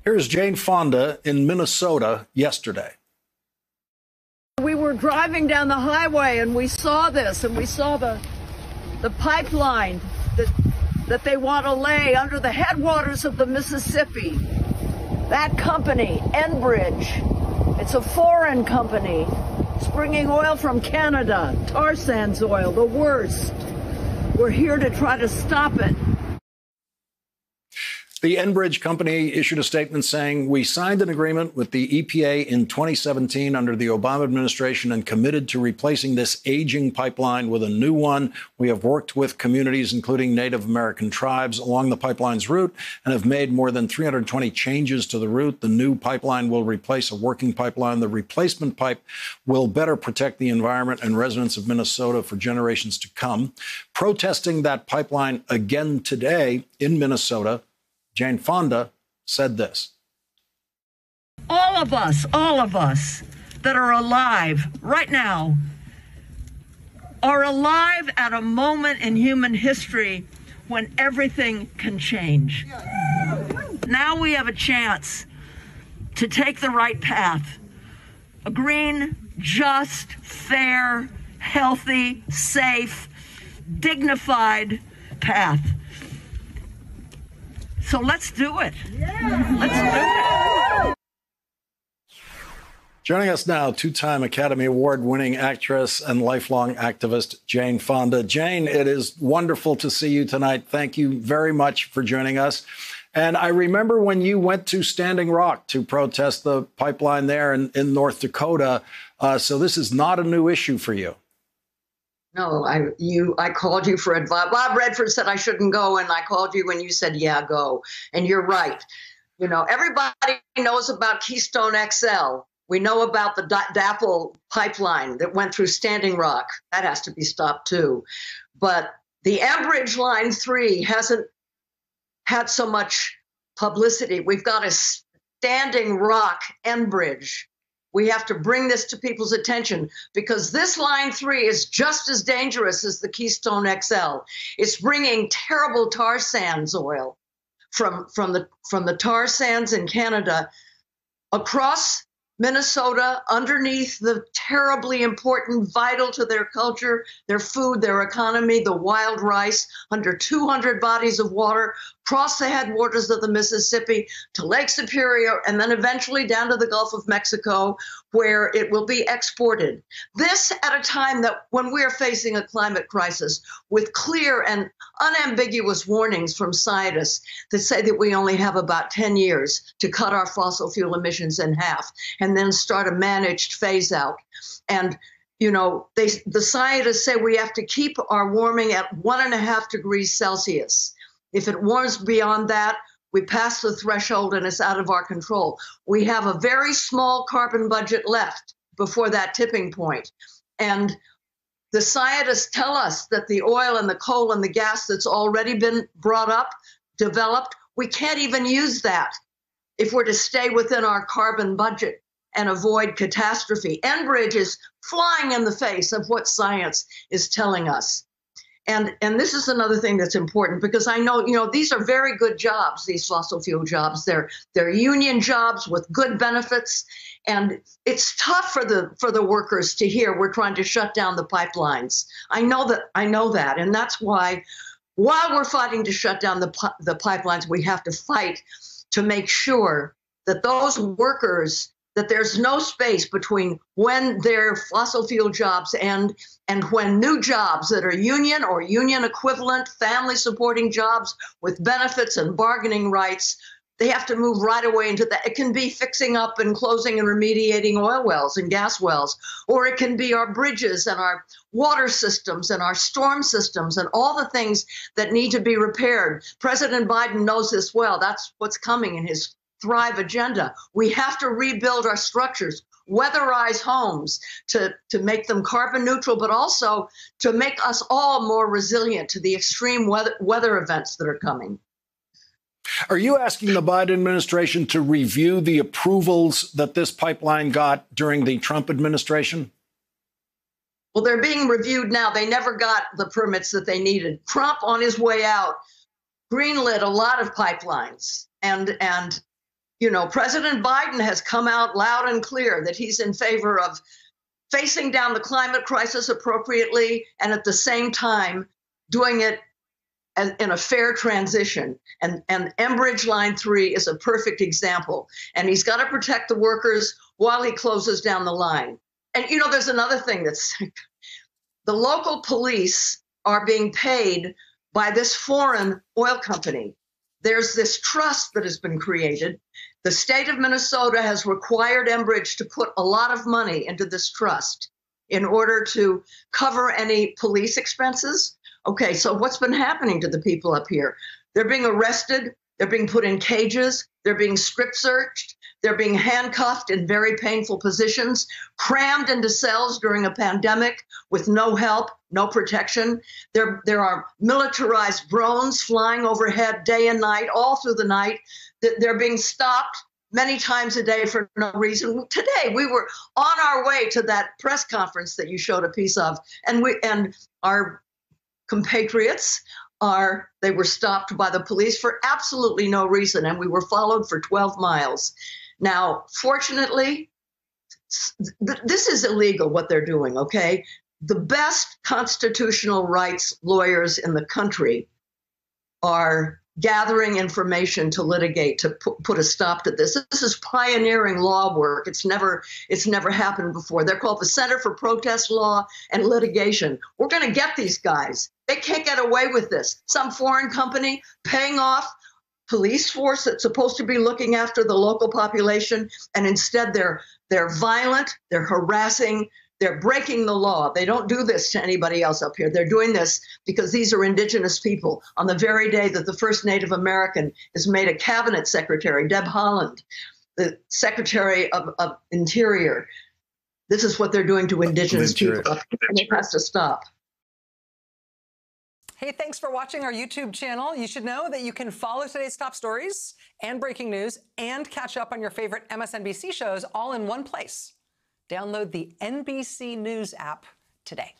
Here's Jane Fonda in Minnesota yesterday. We were driving down the highway and we saw this, and we saw the pipeline that they want to lay under the headwaters of the Mississippi. That company, Enbridge, it's a foreign company. It's bringing oil from Canada, tar sands oil, the worst. We're here to try to stop it. The Enbridge company issued a statement saying, "We signed an agreement with the EPA in 2017 under the Obama administration and committed to replacing this aging pipeline with a new one. We have worked with communities, including Native American tribes, along the pipeline's route and have made more than 320 changes to the route. The new pipeline will replace a working pipeline. The replacement pipe will better protect the environment and residents of Minnesota for generations to come." Protesting that pipeline again today in Minnesota, Jane Fonda said this. All of us that are alive right now are alive at a moment in human history when everything can change. Now we have a chance to take the right path. A green, just, fair, healthy, safe, dignified path. So let's do it. Let's do it. Joining us now, two-time Academy Award-winning actress and lifelong activist Jane Fonda. Jane, it is wonderful to see you tonight. Thank you very much for joining us. And I remember when you went to Standing Rock to protest the pipeline there in North Dakota. So this is not a new issue for you. No, I called you for advice. Bob Redford said I shouldn't go, and I called you when you said, yeah, go. And you're right. You know, everybody knows about Keystone XL. We know about the DAPL pipeline that went through Standing Rock. That has to be stopped too. But the Enbridge Line 3 hasn't had so much publicity. We've got a Standing Rock Enbridge. We have to bring this to people's attention because this Line 3 is just as dangerous as the Keystone XL. It's bringing terrible tar sands oil from the tar sands in Canada across Minnesota, underneath the terribly important, vital to their culture, their food, their economy, the wild rice, under 200 bodies of water, cross the headwaters of the Mississippi to Lake Superior, and then eventually down to the Gulf of Mexico, where it will be exported. This at a time that when we're facing a climate crisis with clear and unambiguous warnings from scientists that say that we only have about 10 years to cut our fossil fuel emissions in half and then start a managed phase out. And you know, the scientists say we have to keep our warming at 1.5 degrees Celsius. If it warms beyond that, we pass the threshold and it's out of our control. We have a very small carbon budget left before that tipping point. And the scientists tell us that the oil and the coal and the gas that's already been brought up, developed, we can't even use that if we're to stay within our carbon budget and avoid catastrophe. Enbridge is flying in the face of what science is telling us. And this is another thing that's important because I know, you know, these are very good jobs, these fossil fuel jobs. They're union jobs with good benefits. And it's tough for the workers to hear we're trying to shut down the pipelines. I know that. And that's why while we're fighting to shut down the pipelines, we have to fight to make sure that those workers, that there's no space between when their fossil fuel jobs end and when new jobs that are union or union equivalent, family supporting jobs with benefits and bargaining rights, they have to move right away into that. It can be fixing up and closing and remediating oil wells and gas wells, or it can be our bridges and our water systems and our storm systems and all the things that need to be repaired. President Biden knows this well. That's what's coming in his Thrive agenda. We have to rebuild our structures, weatherize homes to make them carbon neutral, but also to make us all more resilient to the extreme weather events that are coming. Are you asking the Biden administration to review the approvals that this pipeline got during the Trump administration? Well, they're being reviewed now. They never got the permits that they needed. Trump, on his way out, greenlit a lot of pipelines, and You know, President Biden has come out loud and clear that he's in favor of facing down the climate crisis appropriately and at the same time doing it in a fair transition. And Enbridge Line 3 is a perfect example. And he's got to protect the workers while he closes down the line. And, you know, there's another thing that's the local police are being paid by this foreign oil company. There's this trust that has been created. The state of Minnesota has required Enbridge to put a lot of money into this trust in order to cover any police expenses. Okay, so what's been happening to the people up here? They're being arrested, they're being put in cages, they're being strip searched, they're being handcuffed in very painful positions, crammed into cells during a pandemic with no help, no protection. There are militarized drones flying overhead day and night, all through the night. They're being stopped many times a day for no reason. Today, we were on our way to that press conference that you showed a piece of, and our compatriots they were stopped by the police for absolutely no reason, and we were followed for 12 miles. Now, fortunately, this is illegal, what they're doing, okay? The best constitutional rights lawyers in the country are gathering information to litigate, to put a stop to this. This is pioneering law work. It's never happened before. They're called the Center for Protest Law and Litigation. We're going to get these guys. They can't get away with this. Some foreign company paying off police force that's supposed to be looking after the local population, and instead they're violent, they're harassing, they're breaking the law. They don't do this to anybody else up here. They're doing this because these are indigenous people. On the very day that the first Native American is made a cabinet secretary, Deb Haaland, the Secretary of Interior, this is what they're doing to indigenous people, and it has to stop. Hey, thanks for watching our YouTube channel. You should know that you can follow today's top stories and breaking news and catch up on your favorite MSNBC shows all in one place. Download the NBC News app today.